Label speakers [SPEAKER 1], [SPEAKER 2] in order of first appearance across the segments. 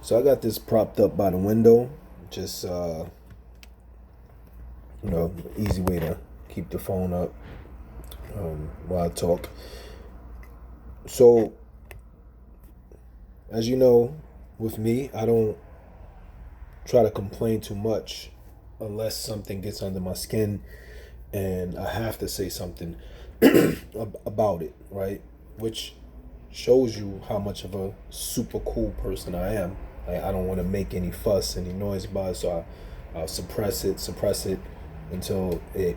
[SPEAKER 1] So I got this propped up by the window, just easy way to keep the phone up while I talk. So as you know, with me, I don't try to complain too much unless something gets under my skin and I have to say something about it, right? Which shows you how much of a super cool person I am. I don't want to make any fuss, any noise about it, so I'll suppress it until it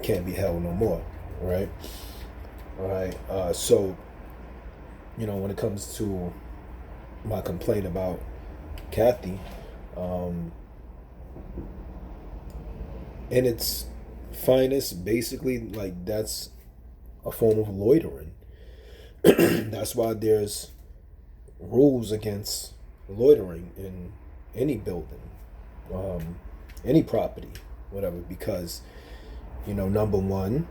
[SPEAKER 1] can't be held no more, right? All right. So, when it comes to my complaint about Kathy, um, in its finest, basically, like that's a form of loitering. That's why there's rules against loitering in any building, um, any property, whatever, because, number one,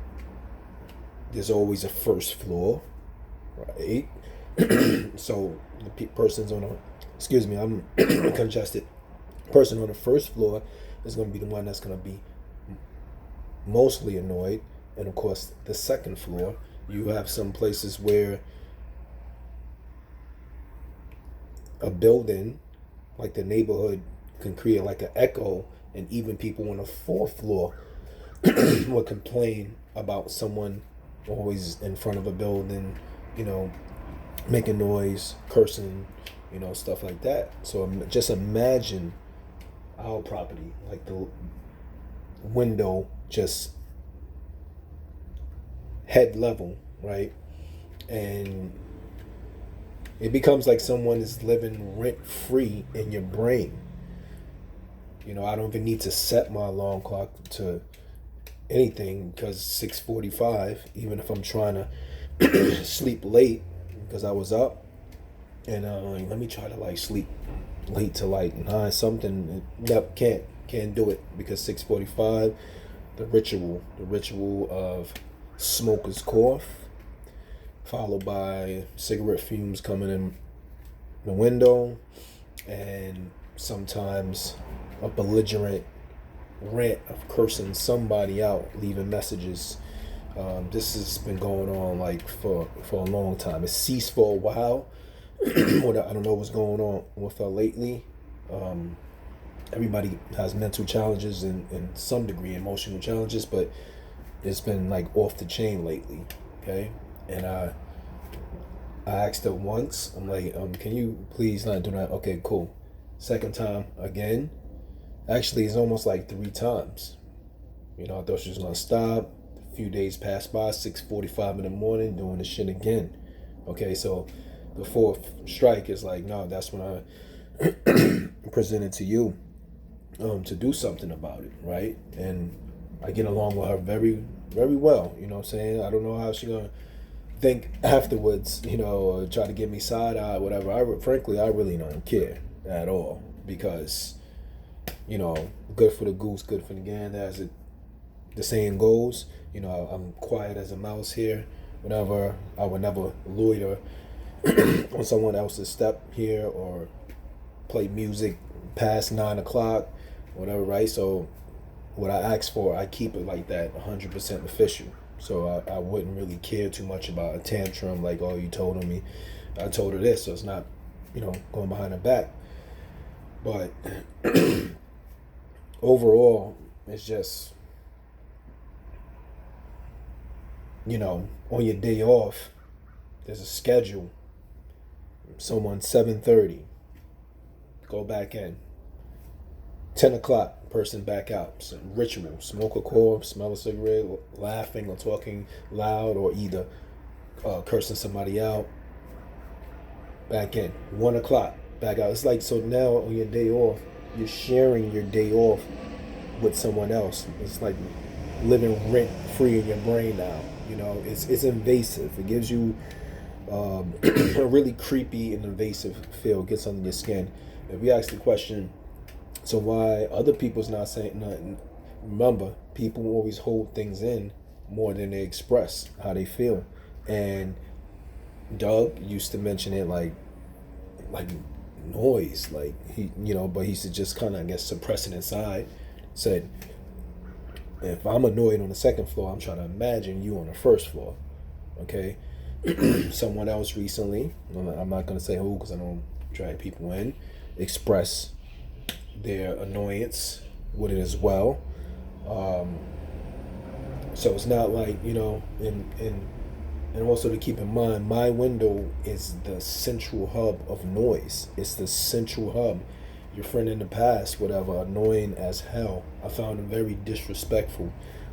[SPEAKER 1] there's always a first floor, right? So the person's on a, excuse me, I'm congested. Person on the first floor is going to be the one that's going to be mostly annoyed. And of course, the second floor, you have some places where a building, like the neighborhood, can create like an echo, and even people on the fourth floor will complain about someone always in front of a building, you know, making noise, cursing, stuff like that. So just imagine our property, like the window just head level, right? And it becomes like someone is living rent free in your brain. I don't even need to set my alarm clock to anything because 6:45, even if I'm trying to sleep late because I was up, and let me try to like sleep late to like nine something. Nope, can't do it because 6:45, the ritual of smoker's cough, followed by cigarette fumes coming in the window, and sometimes a belligerent rant of cursing somebody out, leaving messages. This has been going on like for a long time. It ceased for a while. I don't know what's going on with her lately. Um, Everybody has mental challenges and in some degree emotional challenges, but it's been like off the chain lately. Okay, and I asked her once. I'm like, can you please not do that? Okay, cool. Second time again. Actually, it's almost like three times. I thought she was gonna stop. A few days passed by. 6:45 in the morning, doing the shit again. Okay, so the fourth strike is like, no, that's when I presented to you to do something about it, right? And I get along with her very, very well. You know what I'm saying? I don't know how she gonna think afterwards. Or try to give me side eye, whatever. Frankly, I really don't care at all because good for the goose, good for the gander, as the saying goes. I'm quiet as a mouse here. Whenever I would never loiter on someone else's step here or play music past 9 o'clock, whatever, right? So what I ask for, I keep it like that, 100% official. So I wouldn't really care too much about a tantrum like, oh, you told me, I told her this, so it's not, going behind her back. But overall, it's just, on your day off, there's a schedule. Someone 7:30, go back in. 10 o'clock, person back out. Some ritual, smoke a core, smell a cigarette, laughing or talking loud, or either cursing somebody out. Back in. 1 o'clock, back out. It's like, so now on your day off, you're sharing your day off with someone else. It's like living rent free in your brain now. It's invasive. It gives you a really creepy and invasive feel. It gets under your skin. If we ask the question, so why other people's not saying nothing? Remember, people always hold things in more than they express how they feel. And Doug used to mention it like noise. Like but he should just kind of, I guess, suppress it inside. Said, if I'm annoyed on the second floor, I'm trying to imagine you on the first floor. Okay. Someone else recently, I'm not going to say who because I don't drag people in, express their annoyance with it as well. So it's not like, and also to keep in mind, my window is the central hub of noise. It's the central hub. Your friend in the past, whatever, annoying as hell. I found him very disrespectful.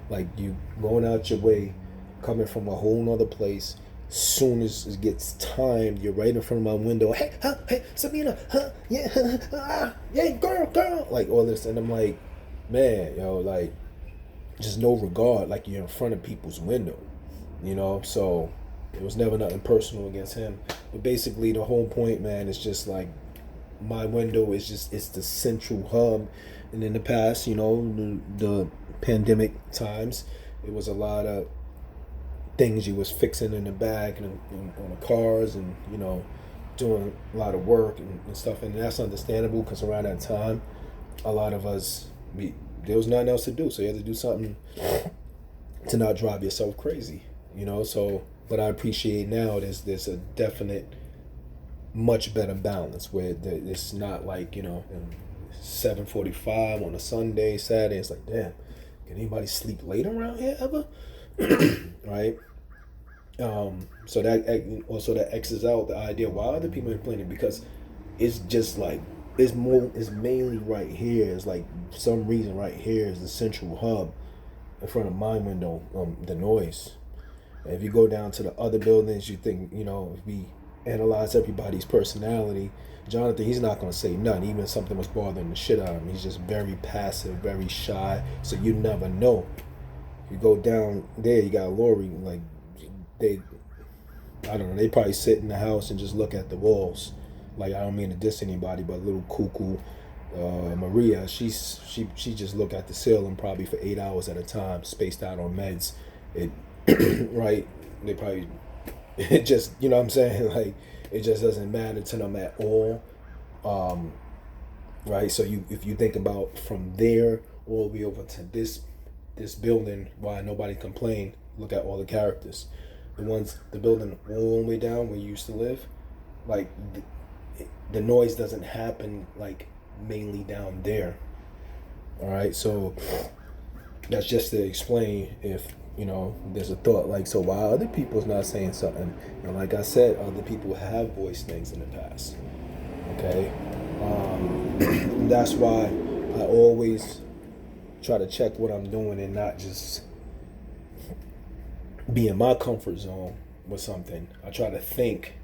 [SPEAKER 1] Like, you going out your way, coming from a whole nother place. Soon as it gets timed, you're right in front of my window. Hey, huh, hey, Sabina, huh, yeah, yeah, girl, like all this, and I'm like, man, like, just no regard, like you're in front of people's window, So it was never nothing personal against him, but basically the whole point, man, is just like my window is it's the central hub, and in the past, the pandemic times, it was a lot of things you was fixing in the back and on the cars, and doing a lot of work and stuff, and that's understandable because around that time a lot of us there was nothing else to do, so you had to do something to not drive yourself crazy, so but I appreciate now there's a definite much better balance where it's not like 7:45 on a Sunday, Saturday. It's like, damn, can anybody sleep late around here ever? Right. So that X's out the idea why other people are complaining, because it's just like it's mainly right here. It's like for some reason right here is the central hub in front of my window, the noise. And if you go down to the other buildings, you think, if we analyze everybody's personality, Jonathan, he's not gonna say nothing, even if something was bothering the shit out of him. He's just very passive, very shy. So you never know. You go down there, you got Lori, like they I don't know, they probably sit in the house and just look at the walls. Like, I don't mean to diss anybody, but little cuckoo Maria, she just look at the ceiling probably for 8 hours at a time, spaced out on meds. It right? They probably it just what I'm saying, like it just doesn't matter to them at all. Right? So if you think about from there all the way over to this building, why nobody complained, look at all the characters. The building all the way down where you used to live, like the noise doesn't happen like mainly down there. All right, so that's just to explain if there's a thought like, so why other people's not saying something? And like I said, other people have voiced things in the past. Okay, that's why I always try to check what I'm doing and not just be in my comfort zone with something. I try to think,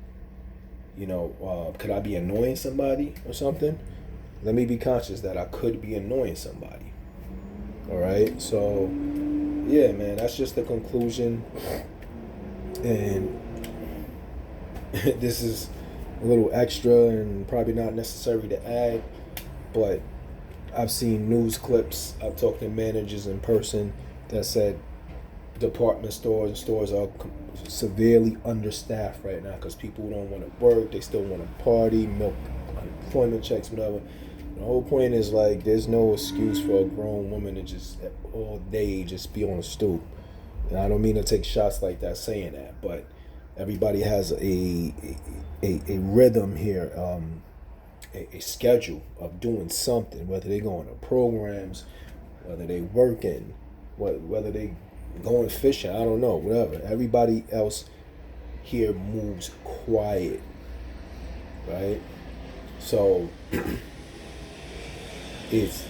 [SPEAKER 1] could I be annoying somebody or something? Let me be conscious that I could be annoying somebody. All right, so yeah, man, that's just the conclusion. And this is a little extra and probably not necessary to add, but I've seen news clips. I've talked to managers in person that said department stores and stores are severely understaffed right now because people don't want to work. They still want to party, milk unemployment checks, whatever. The whole point is, like, there's no excuse for a grown woman to just all day just be on a stoop. And I don't mean to take shots like that saying that, but everybody has a rhythm here, a schedule of doing something, whether they going to programs, whether they working, whether they going fishing, I don't know, whatever. Everybody else here moves quiet, right? So it's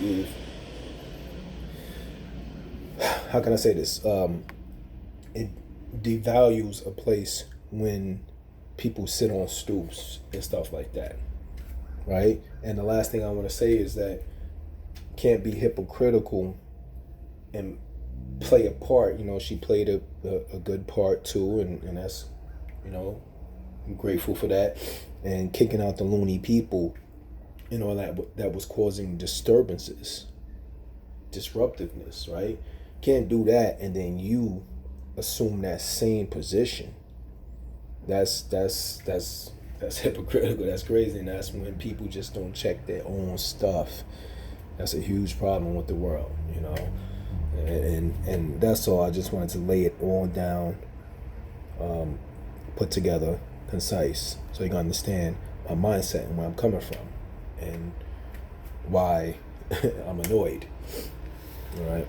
[SPEAKER 1] how can I say this? It devalues a place when people sit on stoops and stuff like that, right? And the last thing I want to say is that can't be hypocritical and play a part. She played a good part too, and that's, I'm grateful for that. And kicking out the loony people and all that was causing disturbances, disruptiveness, right? Can't do that and then you assume that same position. That's That's hypocritical. That's crazy. And that's when people just don't check their own stuff. That's a huge problem with the world, you know. And that's all. I just wanted to lay it all down, put together, concise, so you can understand my mindset and where I'm coming from, and why I'm annoyed. All right.